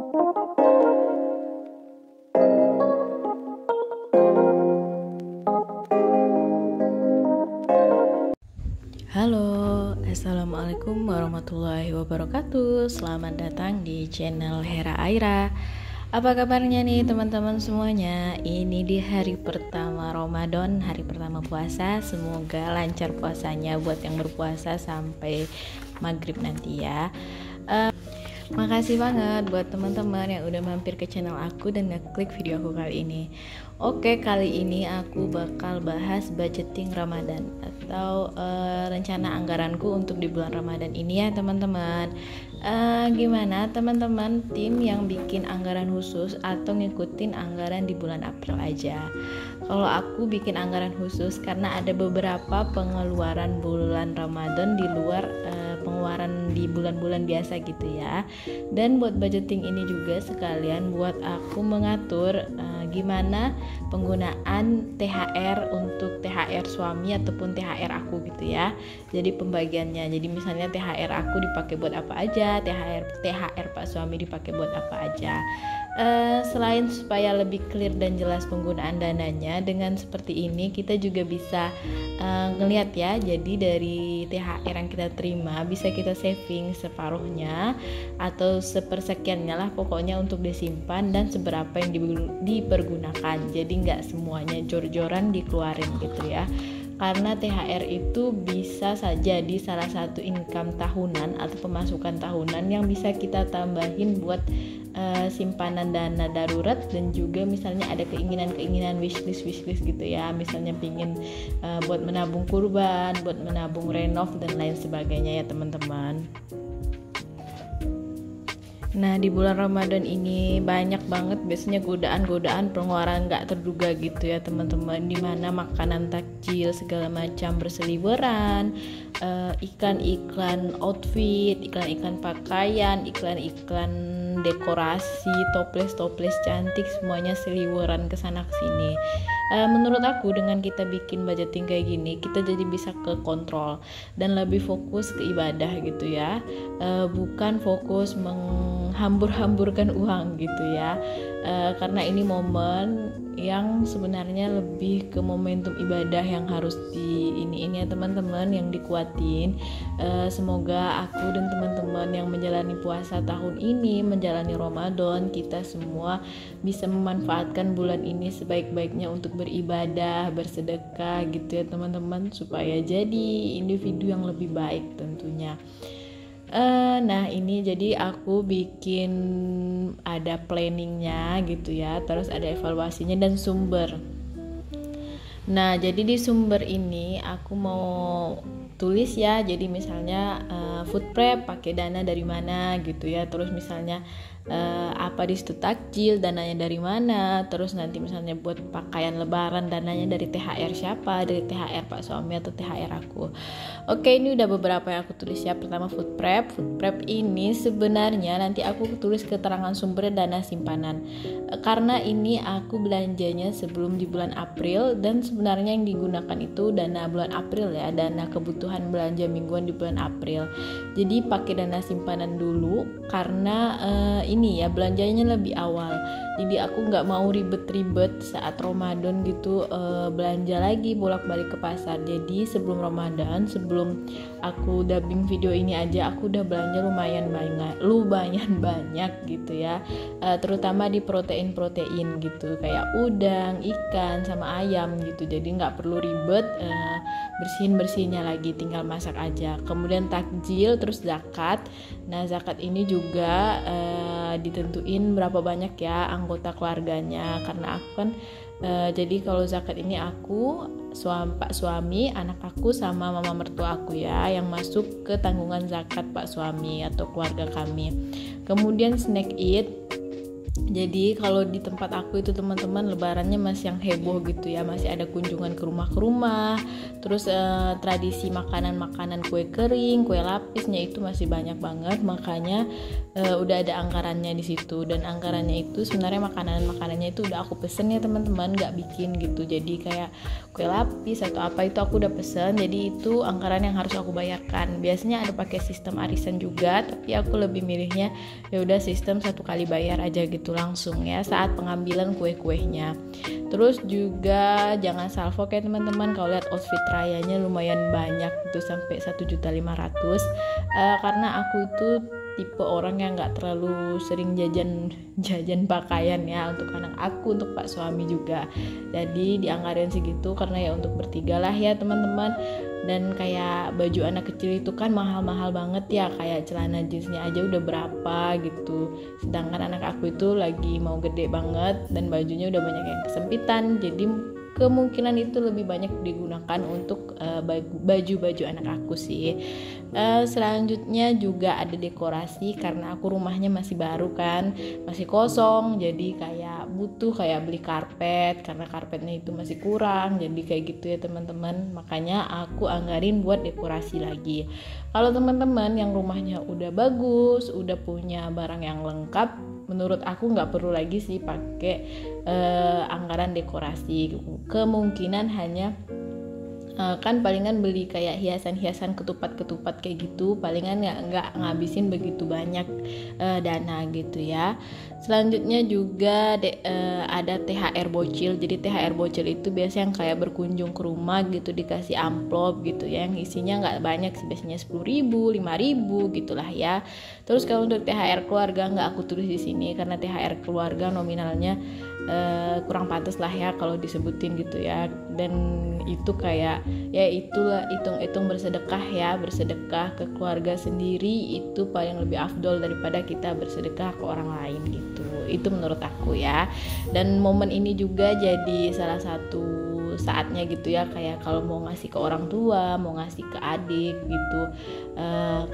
Halo, assalamualaikum warahmatullahi wabarakatuh. Selamat datang di channel Hera Aira. Apa kabarnya nih teman-teman semuanya? Ini di hari pertama Ramadan, hari pertama puasa. Semoga lancar puasanya buat yang berpuasa sampai maghrib nanti ya. Makasih banget buat teman-teman yang udah mampir ke channel aku dan ngeklik video aku kali ini. Oke, kali ini aku bakal bahas budgeting Ramadan atau rencana anggaranku untuk di bulan Ramadan ini ya teman-teman. Gimana teman-teman tim yang bikin anggaran khusus atau ngikutin anggaran di bulan April aja? Kalau aku bikin anggaran khusus karena ada beberapa pengeluaran bulan Ramadan di luar pengeluaran di bulan-bulan biasa gitu ya. Dan buat budgeting ini juga sekalian buat aku mengatur gimana penggunaan THR untuk THR suami ataupun THR aku gitu ya. Jadi pembagiannya. Jadi misalnya THR aku dipakai buat apa aja, THR Pak suami dipakai buat apa aja. Selain supaya lebih clear dan jelas penggunaan dananya, dengan seperti ini kita juga bisa ngelihat ya. Jadi dari THR yang kita terima bisa kita saving separuhnya atau sepersekiannya lah pokoknya untuk disimpan dan seberapa yang dipergunakan. Jadi nggak semuanya jor-joran dikeluarin gitu ya. Karena THR itu bisa saja di salah satu income tahunan atau pemasukan tahunan yang bisa kita tambahin buat simpanan dana darurat, dan juga misalnya ada keinginan wishlist gitu ya, misalnya pingin buat menabung kurban, buat menabung renov dan lain sebagainya ya teman-teman. Nah di bulan Ramadan ini banyak banget biasanya godaan pengeluaran gak terduga gitu ya teman-teman, dimana makanan takjil segala macam berseliweran, iklan outfit, iklan pakaian, iklan dekorasi, toples cantik, semuanya seliweran kesana kesini. Menurut aku dengan kita bikin budgeting kayak gini kita jadi bisa ke kontrol dan lebih fokus ke ibadah gitu ya, bukan fokus menghambur-hamburkan uang gitu ya. Karena ini momen yang sebenarnya lebih ke momentum ibadah yang harus ini ya teman-teman, yang dikuatin. Semoga aku dan teman-teman yang menjalani puasa tahun ini, menjalani Ramadan, kita semua bisa memanfaatkan bulan ini sebaik-baiknya untuk beribadah, bersedekah gitu ya teman-teman, supaya jadi individu yang lebih baik tentunya. Nah ini jadi aku bikin ada planningnya gitu ya, terus ada evaluasinya dan sumber. Nah jadi di sumber ini aku mau tulis ya, jadi misalnya food prep pakai dana dari mana gitu ya, terus misalnya apa di situ takjil dananya dari mana, terus nanti misalnya buat pakaian lebaran dananya dari THR siapa, dari THR Pak suami atau THR aku. Oke, ini udah beberapa yang aku tulis ya. Pertama food prep ini sebenarnya nanti aku tulis keterangan sumber dana simpanan, karena ini aku belanjanya sebelum di bulan April dan sebenarnya yang digunakan itu dana bulan April ya, dana kebutuhan belanja mingguan di bulan April. Jadi pakai dana simpanan dulu karena ini ya belanjanya lebih awal, jadi aku nggak mau ribet-ribet saat Ramadan gitu belanja lagi bolak-balik ke pasar. Jadi sebelum Ramadan, sebelum aku dubbing video ini aja aku udah belanja lumayan banyak gitu ya, terutama di protein gitu kayak udang, ikan sama ayam gitu. Jadi nggak perlu ribet bersihinnya lagi, tinggal masak aja. Kemudian takjil, terus zakat. Nah zakat ini juga ditentuin berapa banyak ya anggota keluarganya, karena aku kan jadi kalau zakat ini aku, Pak suami, anak aku sama mama mertua aku ya yang masuk ke tanggungan zakat Pak suami atau keluarga kami. Kemudian snack eat Jadi kalau di tempat aku itu teman-teman lebarannya masih yang heboh gitu ya, masih ada kunjungan ke rumah, terus tradisi makanan-makanan kue kering, kue lapisnya itu masih banyak banget, makanya udah ada anggarannya di situ. Dan anggarannya itu sebenarnya makanannya itu udah aku pesen ya teman-teman, nggak bikin gitu. Jadi kayak kue lapis atau apa itu aku udah pesen, jadi itu anggaran yang harus aku bayarkan. Biasanya ada pakai sistem arisan juga, tapi aku lebih milihnya ya udah sistem satu kali bayar aja gitu langsung ya saat pengambilan kue-kuenya. Terus juga jangan salvo kayak teman-teman, kalau lihat outfit rayanya lumayan banyak itu sampai 1.500.000, karena aku itu tipe orang yang nggak terlalu sering jajan pakaian ya, untuk anak aku, untuk pak suami juga. Jadi dianggarin segitu karena ya untuk bertiga lah ya teman-teman. Dan kayak baju anak kecil itu kan mahal-mahal banget ya, kayak celana jeansnya aja udah berapa gitu, sedangkan anak aku itu lagi mau gede banget dan bajunya udah banyak yang kesempitan. Jadi kemungkinan itu lebih banyak digunakan untuk baju-baju anak aku sih. Selanjutnya juga ada dekorasi, karena aku rumahnya masih baru kan, masih kosong, jadi kayak butuh kayak beli karpet, karena karpetnya itu masih kurang. Jadi kayak gitu ya teman-teman, makanya aku anggarin buat dekorasi lagi. Kalau teman-teman yang rumahnya udah bagus, udah punya barang yang lengkap, menurut aku nggak perlu lagi sih pakai anggaran dekorasi. Kemungkinan hanya kan palingan beli kayak hiasan-hiasan ketupat kayak gitu, palingan nggak ngabisin begitu banyak dana gitu ya. Selanjutnya juga ada THR bocil. Jadi THR bocil itu biasanya yang kayak berkunjung ke rumah gitu, dikasih amplop gitu ya, yang isinya nggak banyak sih, biasanya 10.000, 5.000 gitulah ya. Terus kalau untuk THR keluarga nggak aku tulis di sini, karena THR keluarga nominalnya kurang pantas lah ya kalau disebutin gitu ya. Dan itu kayak ya itulah, hitung-hitung bersedekah ya, bersedekah ke keluarga sendiri itu paling lebih afdol daripada kita bersedekah ke orang lain gitu. Itu menurut aku ya. Dan momen ini juga jadi salah satu saatnya gitu ya, kayak kalau mau ngasih ke orang tua, mau ngasih ke adik gitu.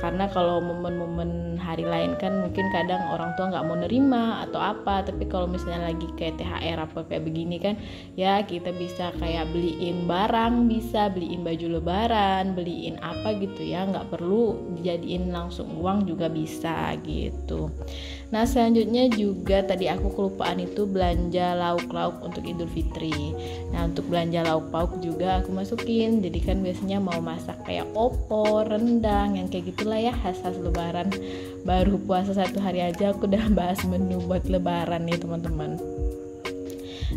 Karena kalau momen-momen hari lain kan mungkin kadang orang tua nggak mau nerima atau apa, tapi kalau misalnya lagi kayak THR apa kayak begini kan ya, kita bisa kayak beliin barang, bisa beliin baju lebaran, beliin apa gitu ya, nggak perlu dijadiin langsung uang juga bisa gitu. Nah selanjutnya juga tadi aku kelupaan itu belanja lauk-lauk untuk Idul Fitri. Nah untuk belanja lauk pauk juga aku masukin. Jadi kan biasanya mau masak kayak opor, rendang, yang kayak gitulah ya, khas-khas lebaran. Baru puasa 1 hari aja aku udah bahas menu buat lebaran nih teman-teman.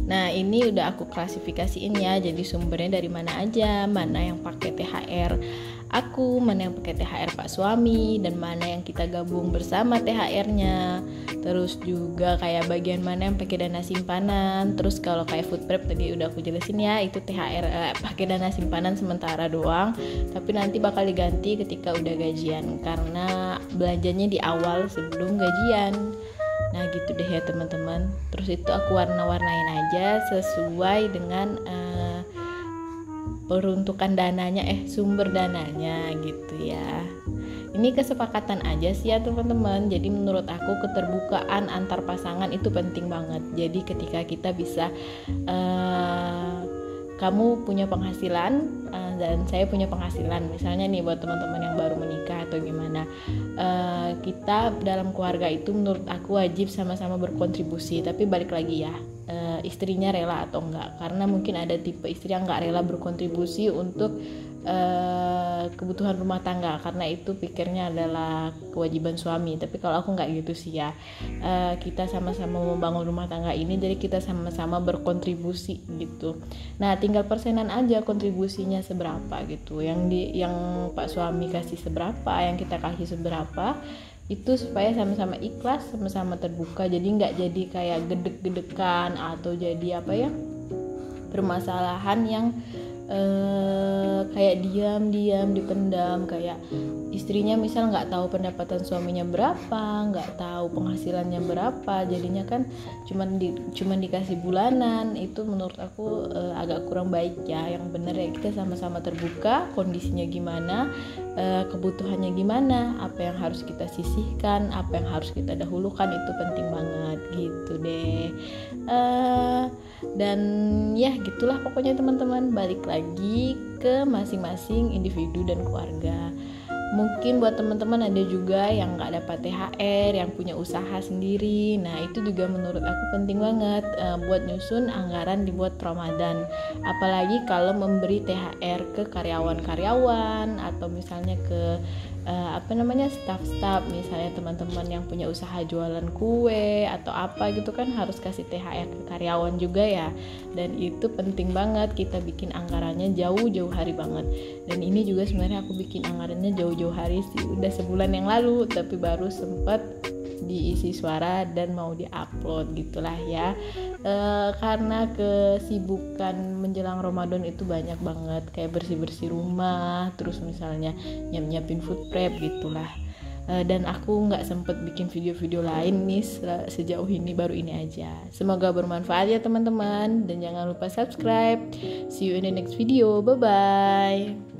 Nah ini udah aku klasifikasiin ya, jadi sumbernya dari mana aja, mana yang pakai THR aku, mana yang pakai THR pak suami, dan mana yang kita gabung bersama THR-nya. Terus juga kayak bagian mana yang pakai dana simpanan. Terus kalau kayak food prep tadi udah aku jelasin ya, itu THR pakai dana simpanan sementara doang, tapi nanti bakal diganti ketika udah gajian, karena belanjanya di awal sebelum gajian. Nah gitu deh ya teman-teman. Terus itu aku warna-warnain aja sesuai dengan peruntukan dananya, sumber dananya gitu ya. Ini kesepakatan aja sih ya teman-teman. Jadi menurut aku keterbukaan antar pasangan itu penting banget. Jadi ketika kita bisa kamu punya penghasilan dan saya punya penghasilan, misalnya nih buat teman-teman yang baru menikah atau gimana, kita dalam keluarga itu menurut aku wajib sama-sama berkontribusi. Tapi balik lagi ya, istrinya rela atau enggak, karena mungkin ada tipe istri yang enggak rela berkontribusi untuk kebutuhan rumah tangga karena itu pikirnya adalah kewajiban suami. Tapi kalau aku enggak gitu sih ya, kita sama-sama membangun rumah tangga ini, jadi kita sama-sama berkontribusi gitu. Nah tinggal persenan aja kontribusinya seberapa gitu, yang pak suami kasih seberapa, yang kita kasih seberapa, itu supaya sama-sama ikhlas, sama-sama terbuka. Jadi nggak jadi kayak gedek-gedekan atau jadi apa ya, permasalahan yang kayak diam-diam dipendam, kayak istrinya misal nggak tahu pendapatan suaminya berapa, nggak tahu penghasilannya berapa, jadinya kan cuman dikasih bulanan. Itu menurut aku agak kurang baik ya. Yang bener ya kita sama-sama terbuka kondisinya gimana, kebutuhannya gimana, apa yang harus kita sisihkan, apa yang harus kita dahulukan, itu penting banget gitu deh. Dan ya gitulah pokoknya teman-teman, balik lagi ke masing-masing individu dan keluarga. Mungkin buat teman-teman ada juga yang gak dapat THR, yang punya usaha sendiri. Nah itu juga menurut aku penting banget buat nyusun anggaran dibuat Ramadan. Apalagi kalau memberi THR ke karyawan-karyawan atau misalnya ke staff-staff, misalnya teman-teman yang punya usaha jualan kue atau apa gitu kan harus kasih THR ke karyawan juga ya. Dan itu penting banget, kita bikin anggarannya jauh-jauh hari banget. Dan ini juga sebenarnya aku bikin anggarannya jauh-jauh hari sih, udah sebulan yang lalu, tapi baru sempat diisi suara dan mau diupload gitulah ya. Karena kesibukan menjelang Ramadan itu banyak banget, kayak bersih-bersih rumah, terus misalnya nyiapin food prep gitulah. Dan aku nggak sempet bikin video-video lain nih sejauh ini, baru ini aja. Semoga bermanfaat ya teman-teman, dan jangan lupa subscribe. See you in the next video, bye bye.